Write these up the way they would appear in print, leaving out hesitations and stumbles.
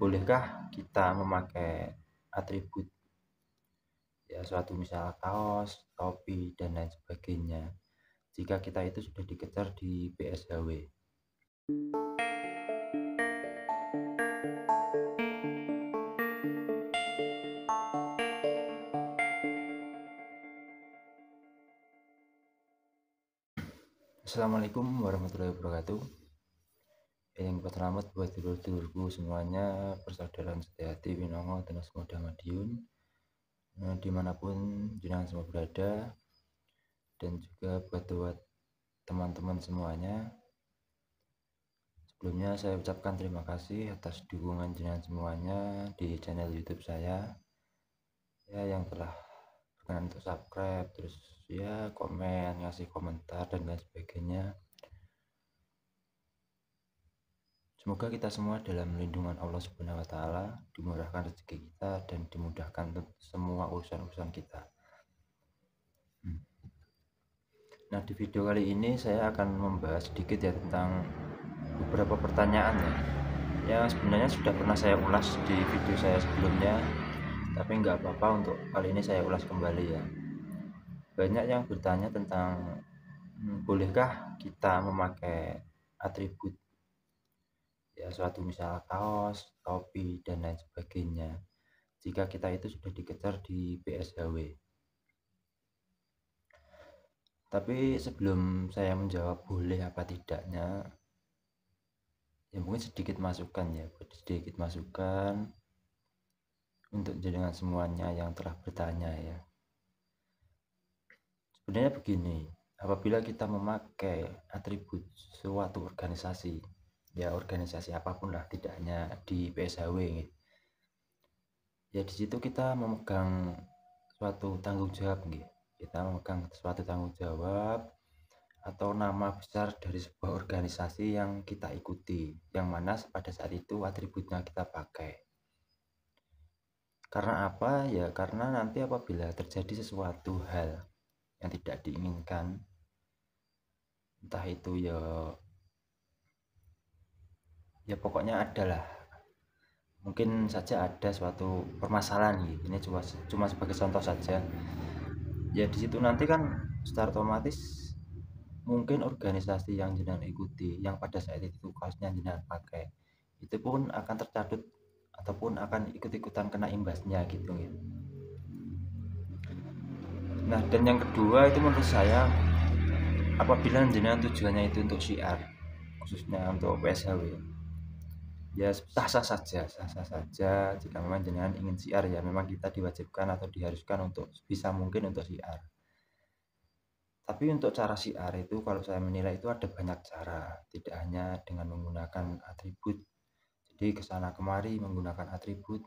bolehkah kita memakai atribut, ya suatu misal kaos, topi, dan lain sebagainya, jika kita itu sudah dikejar di PSHW? Assalamualaikum warahmatullahi wabarakatuh. Yang selamat buat dulur-dulurku semuanya, persaudaraan sejati Winongo dan Semoda Madiun, dimanapun jenengan semua berada, dan juga buat teman-teman semuanya. Sebelumnya saya ucapkan terima kasih atas dukungan jenengan semuanya di channel YouTube saya, ya, yang telah berkenan untuk subscribe, terus ya komen, ngasih komentar dan lain sebagainya. Semoga kita semua dalam lindungan Allah Subhanahu wa Ta'ala, dimurahkan rezeki kita dan dimudahkan semua urusan-urusan kita. Nah, di video kali ini saya akan membahas sedikit ya tentang beberapa pertanyaan ya. Sebenarnya sudah pernah saya ulas di video saya sebelumnya, tapi nggak apa-apa, untuk kali ini saya ulas kembali ya. Banyak yang bertanya tentang bolehkah kita memakai atribut, ya suatu misal kaos, topi, dan lain sebagainya, jika kita itu sudah dikejar di PSHW. Tapi sebelum saya menjawab boleh apa tidaknya, ya mungkin sedikit masukan untuk jenengan semuanya yang telah bertanya ya. Sebenarnya begini, apabila kita memakai atribut suatu organisasi, ya organisasi apapun lah, tidak hanya di PSHW, ya di situ kita memegang suatu tanggung jawab, atau nama besar dari sebuah organisasi yang kita ikuti, yang mana pada saat itu atributnya kita pakai. Karena apa? Ya karena nanti apabila terjadi sesuatu hal yang tidak diinginkan, entah itu ya pokoknya adalah, mungkin saja ada suatu permasalahan gitu. Ini cuma sebagai contoh saja. Ya di situ nanti kan secara otomatis mungkin organisasi yang jenengan ikuti, yang pada saat itu kaosnya jenengan pakai, itu pun akan tercatut ataupun akan ikut-ikutan kena imbasnya gitu ya. Nah, dan yang kedua itu menurut saya, apabila jenengan tujuannya itu untuk syiar, khususnya untuk PSHW, ya sah-sah saja jika memang jenengan ingin syiar, ya memang kita diwajibkan atau diharuskan untuk bisa mungkin untuk syiar. Tapi untuk cara syiar itu, kalau saya menilai itu ada banyak cara, tidak hanya dengan menggunakan atribut. Jadi kesana kemari menggunakan atribut,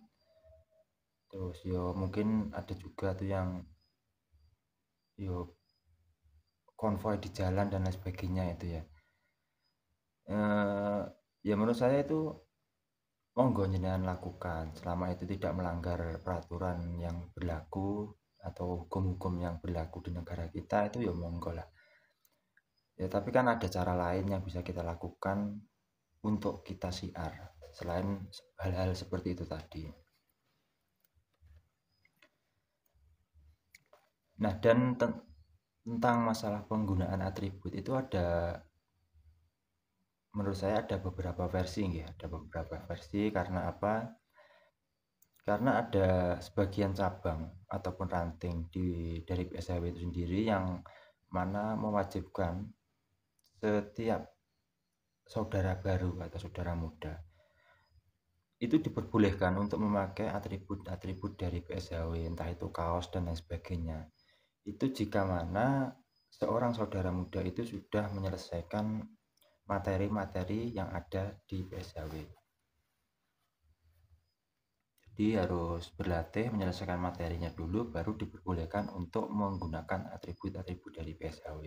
terus mungkin ada juga tuh yang konvoi di jalan dan lain sebagainya itu ya. Ya menurut saya itu monggo jenengan lakukan, selama itu tidak melanggar peraturan yang berlaku atau hukum-hukum yang berlaku di negara kita, itu ya monggo lah. Ya tapi kan ada cara lain yang bisa kita lakukan untuk kita syiar selain hal-hal seperti itu tadi. Nah, dan tentang masalah penggunaan atribut itu menurut saya ada beberapa versi ya, karena apa? Karena ada sebagian cabang ataupun ranting dari PSHW itu sendiri yang mana mewajibkan setiap saudara baru atau saudara muda itu diperbolehkan untuk memakai atribut-atribut dari PSHW, entah itu kaos dan lain sebagainya. Itu jika mana seorang saudara muda itu sudah menyelesaikan materi-materi yang ada di PSHW. Jadi harus berlatih menyelesaikan materinya dulu, baru diperbolehkan untuk menggunakan atribut-atribut dari PSHW.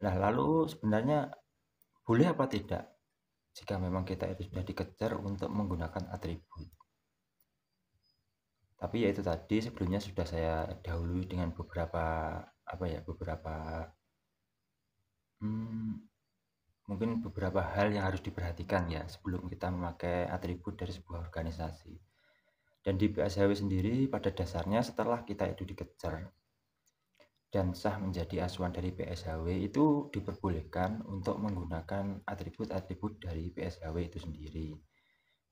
Nah, lalu sebenarnya boleh apa tidak jika memang kita itu sudah dikejar untuk menggunakan atribut? Tapi ya itu tadi sebelumnya sudah saya dahului dengan beberapa mungkin beberapa hal yang harus diperhatikan ya sebelum kita memakai atribut dari sebuah organisasi. Dan di PSHW sendiri pada dasarnya setelah kita itu dikejar dan sah menjadi asuhan dari PSHW itu diperbolehkan untuk menggunakan atribut-atribut dari PSHW itu sendiri.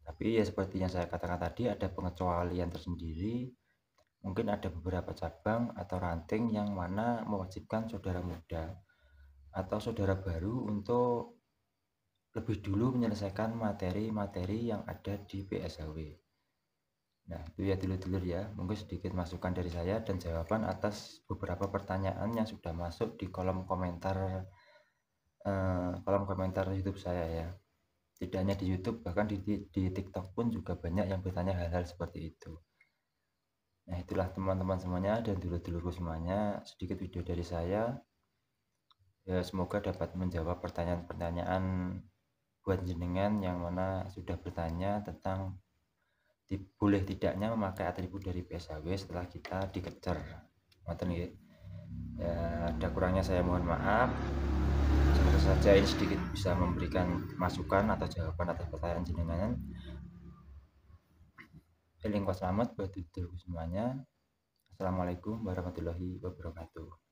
Tapi ya seperti yang saya katakan tadi ada pengecualian tersendiri. Mungkin ada beberapa cabang atau ranting yang mana mewajibkan saudara muda atau saudara baru untuk lebih dulu menyelesaikan materi-materi yang ada di PSHW. Nah, itu ya dulur-dulur ya, mungkin sedikit masukan dari saya dan jawaban atas beberapa pertanyaan yang sudah masuk di kolom komentar YouTube saya ya. Tidak hanya di YouTube, bahkan di TikTok pun juga banyak yang bertanya hal-hal seperti itu. Nah, itulah teman-teman semuanya dan dulur-dulurku semuanya, sedikit video dari saya. Ya, semoga dapat menjawab pertanyaan-pertanyaan buat jenengan yang mana sudah bertanya tentang boleh tidaknya memakai atribut dari PSHW setelah kita dikejar. Ya, ada kurangnya saya mohon maaf. Semoga saja ini sedikit bisa memberikan masukan atau jawaban atas pertanyaan jenengan. Selamat buat dulur semuanya. Assalamualaikum warahmatullahi wabarakatuh.